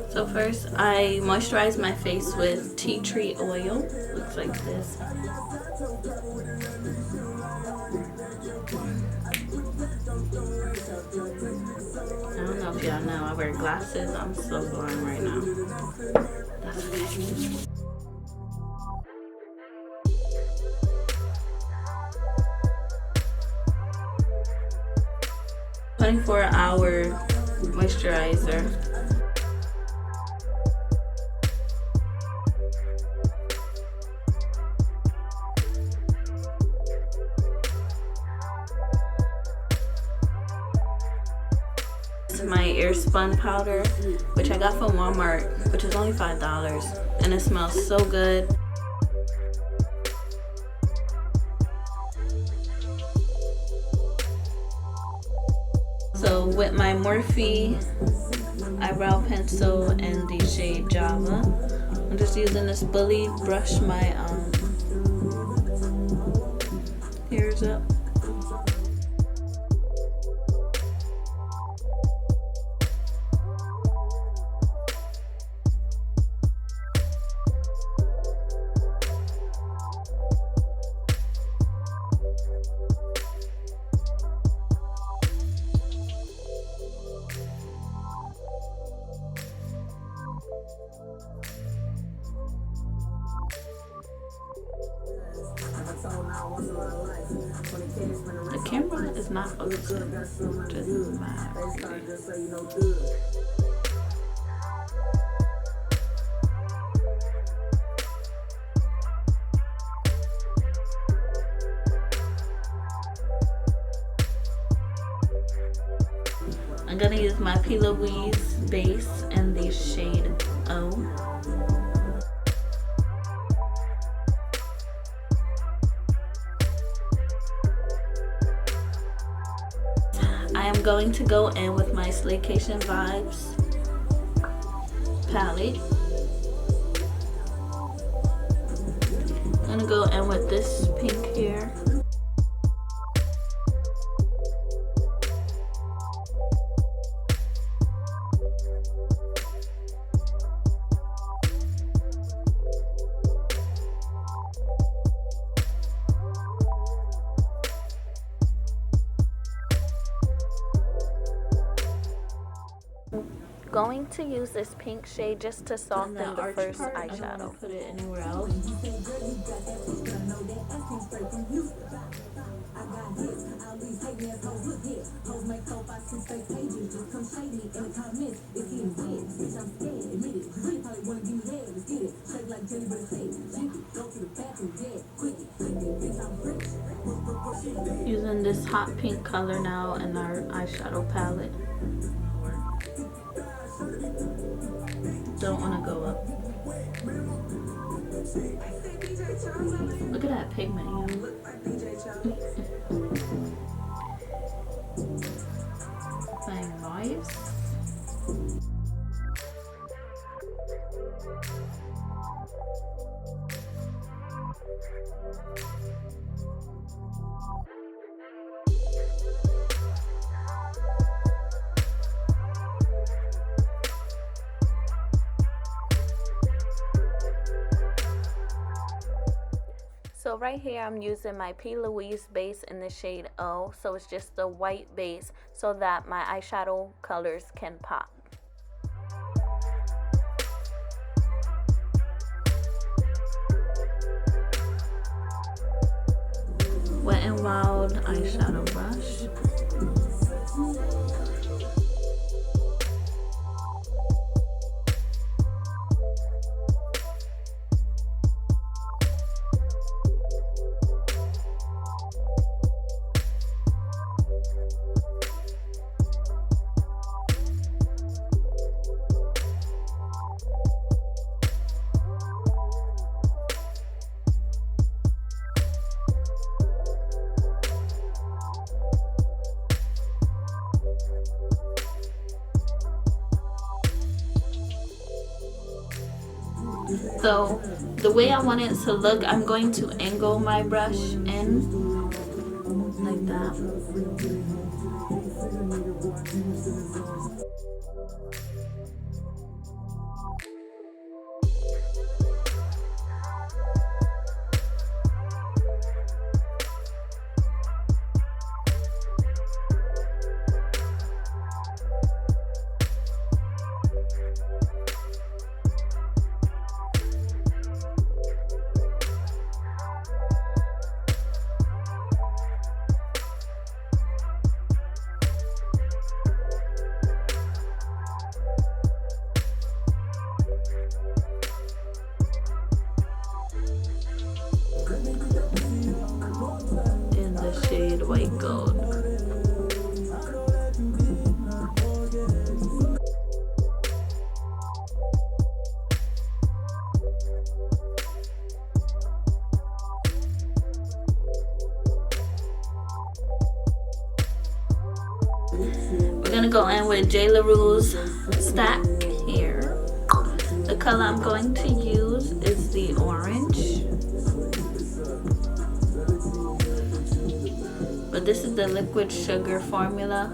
So first, I moisturize my face with tea tree oil. Looks like this. I don't know if y'all know, I wear glasses. I'm so blind right now. That's okay. 24-hour moisturizer. My air spun powder, which I got from Walmart, which is only $5, and it smells so good. So with my Morphe eyebrow pencil and the shade Java, I'm just using this bully brush my hairs up. The camera is not focusing, which is mad. I'm gonna use my P. Louise base in the shade O. I am going to go in with my Slaycation Vibes palette. I'm gonna go in with this pink here. Going to use this pink shade just to soften the first eyeshadow. I don't want to put it anywhere else. Using this hot pink color now in our eyeshadow palette. Don't want to go up. Look at that pigment, y'all. Playing noise. So right here I'm using my P. Louise base in the shade O, so it's just the white base so that my eyeshadow colors can pop. Wet n Wild eyeshadow brush. So the way I want it to look, I'm going to angle my brush in like that. In the shade White Gold. We're gonna go in with J. LaRue's Stack here. The color I'm going to use is the orange. But this is the liquid sugar formula.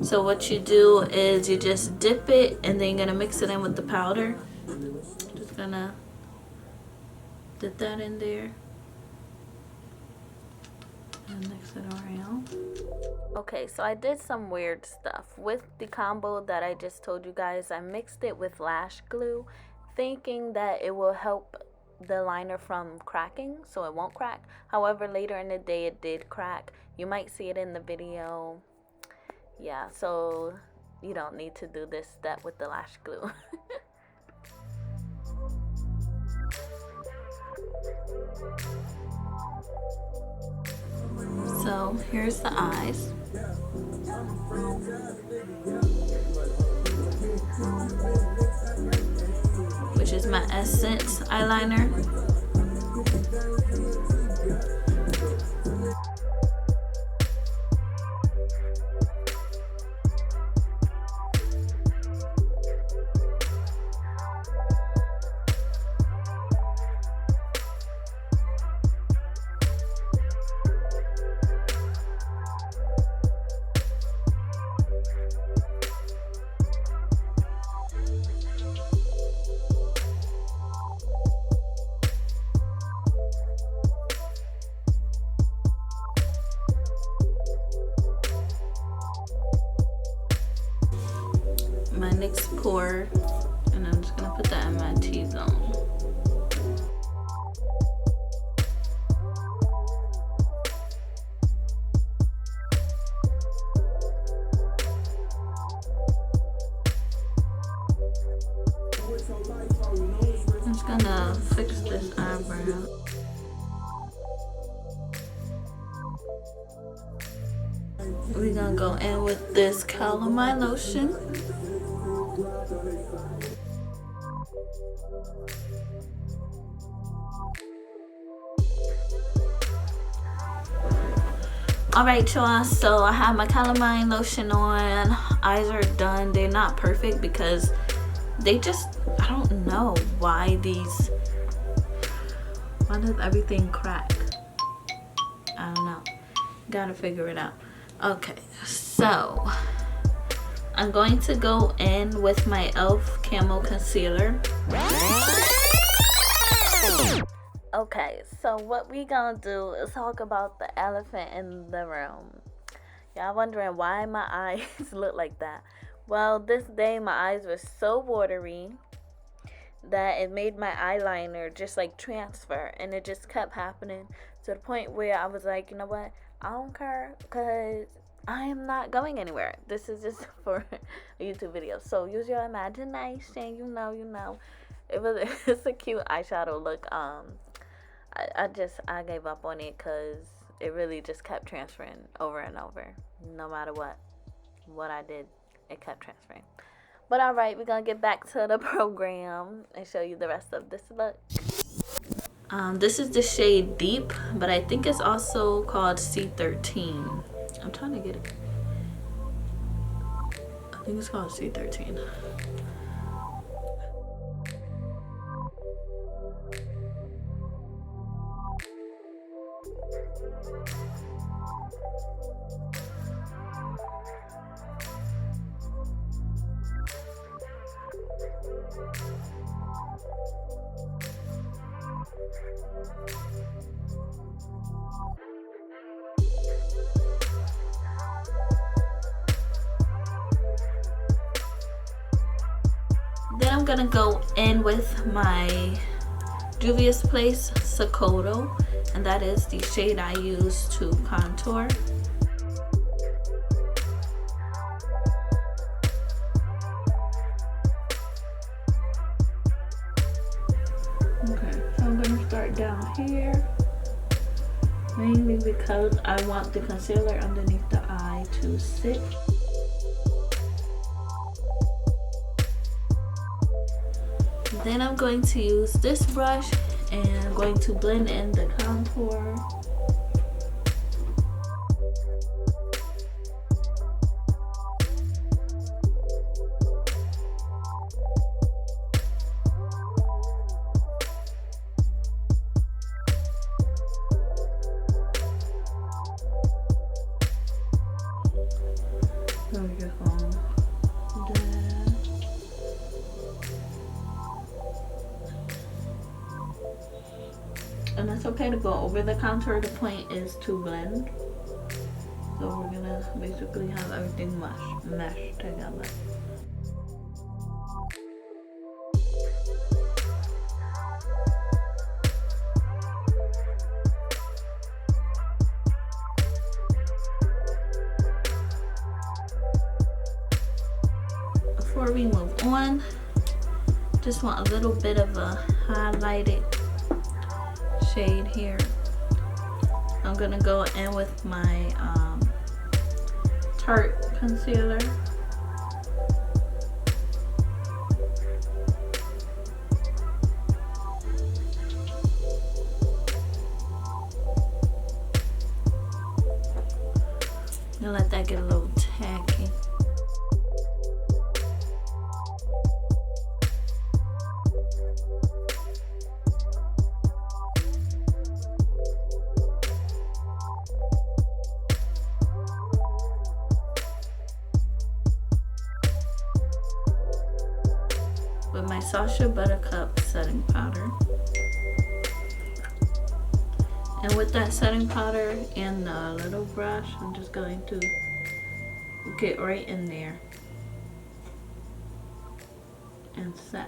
So what you do is you just dip it and then you're gonna mix it in with the powder. Just gonna dip that in there and mix it around. Okay, so I did some weird stuff with the combo that I just told you guys. I mixed it with lash glue, thinking that it will help the liner from cracking, so it won't crack. However, later in the day it did crack. You might see it in the video. Yeah, so you don't need to do this step with the lash glue. So here's the eyes. Which is my Essence eyeliner. My next pour, and I'm just gonna put that in my T-zone. I'm just gonna fix this eyebrow. We're gonna go in with this calamine lotion. Alright y'all, so I have my calamine lotion on. Eyes are done. They're not perfect because they just, I don't know why does everything crack? I don't know. Gotta figure it out. Okay, so I'm going to go in with my e.l.f. Camo Concealer. Okay, so what we gonna do is talk about the elephant in the room. Y'all wondering why my eyes look like that? Well, this day my eyes were so watery that it made my eyeliner just like transfer, and it just kept happening to the point where I was like, you know what? I don't care because I am not going anywhere. This is just for a YouTube video. So use your imagination, you know. It's a cute eyeshadow look. I gave up on it because it really just kept transferring over and over. No matter what I did, it kept transferring. But alright, we're gonna get back to the program and show you the rest of this look. This is the shade Deep, but I think it's also called C13. I'm trying to get it. I think it's called C13. Then I'm gonna go in with my Juvia's Place Sokoto, and that is the shade I use to contour. Okay, so I'm gonna start down here, mainly because I want the concealer underneath the eye to sit. Then I'm going to use this brush and I'm going to blend in the contour. So we're just going there. And it's okay to go over the contour. The point is to blend. So we're gonna basically have everything meshed together. Before we move on, just want a little bit of a highlighted shade here. I'm gonna go in with my Tarte concealer. And let that get a little tacky. With my Sacha Buttercup setting powder. And with that setting powder and the little brush, I'm just going to get right in there and set.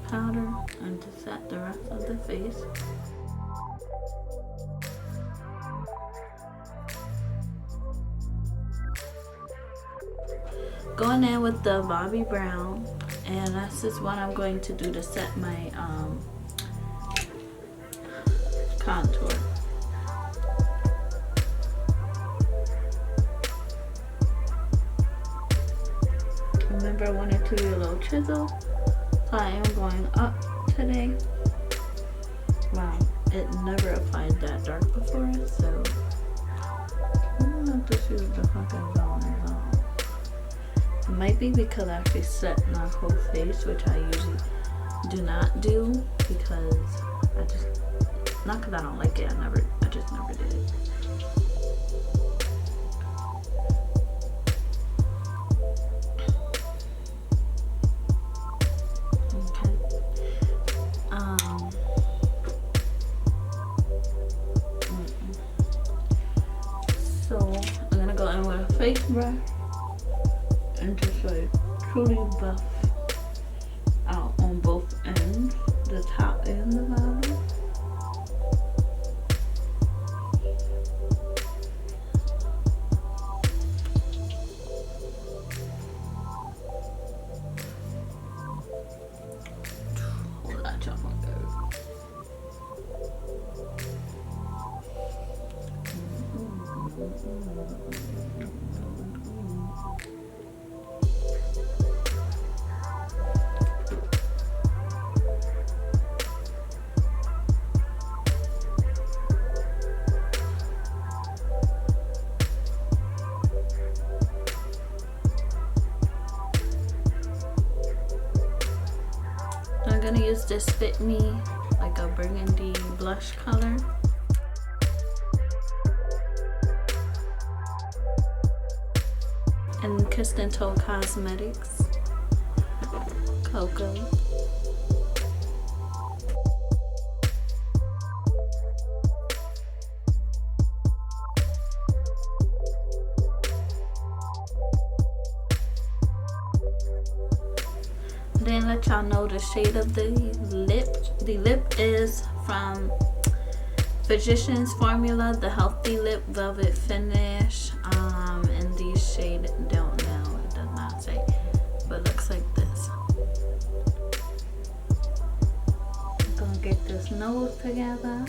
Powder and to set the rest of the face. Going in with the Bobbi Brown, and that's just what I'm going to do to set my contour. Remember, I wanted to do a little chisel, so I am going up today. Wow, it never applied that dark before, so I don't have to see what the fuck is going on. It might be because I actually set my whole face, which I usually do not do, because I just, not because I don't like it, I just never did it. So I'm gonna go in with a face brush and just like truly buff out on both ends, the top and the bottom. Hold that up on there. gonna use this Fit Me, like a burgundy blush color. And Kissed and Toe Cosmetics, Cocoa. Then let y'all know the shade of the lip. The lip is from Physicians Formula, the Healthy Lip Velvet Finish. And the shade, don't know, it does not say, but it looks like this. I'm gonna get this nose together.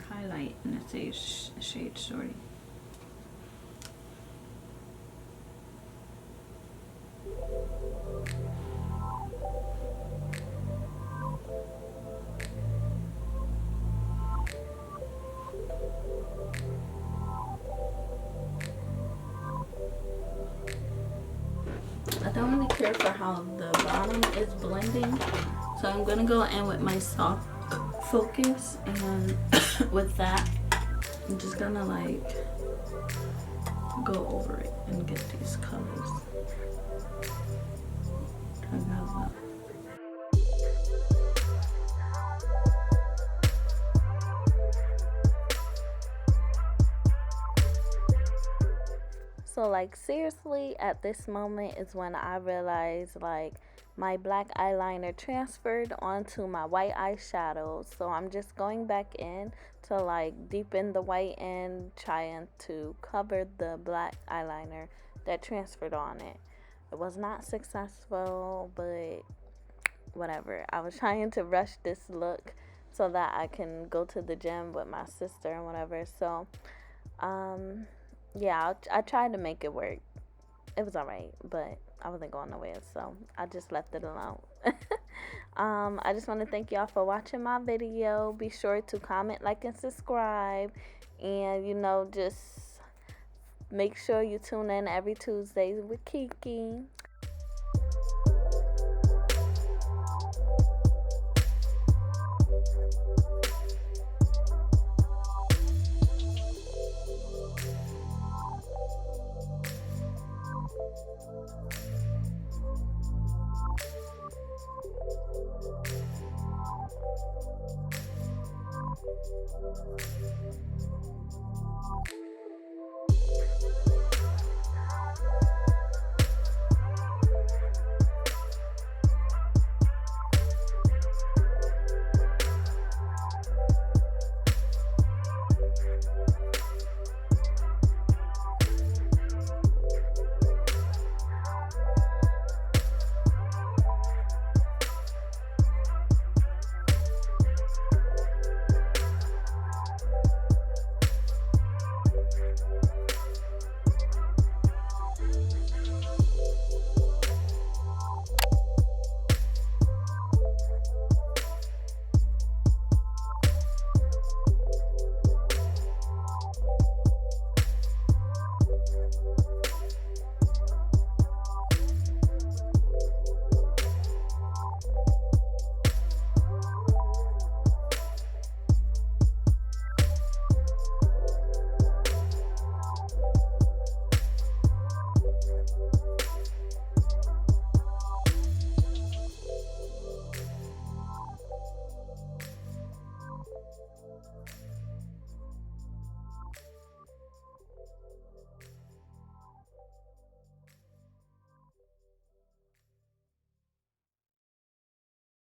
Highlight, and it says shade Shorty. I don't really care for how the bottom is blending, so I'm gonna go in with my soft focus, and with that I'm just gonna like go over it and get these colors together. So like seriously, at this moment is when I realized like my black eyeliner transferred onto my white eyeshadow. So I'm just going back in to like deepen the white and trying to cover the black eyeliner that transferred on it. It was not successful, but whatever. I was trying to rush this look so that I can go to the gym with my sister and whatever. So yeah, I tried to make it work. It was alright, but I wasn't going nowhere, so I just left it alone. I just want to thank y'all for watching my video. Be sure to comment, like, and subscribe. And, you know, just make sure you tune in every Tuesday with Kiki.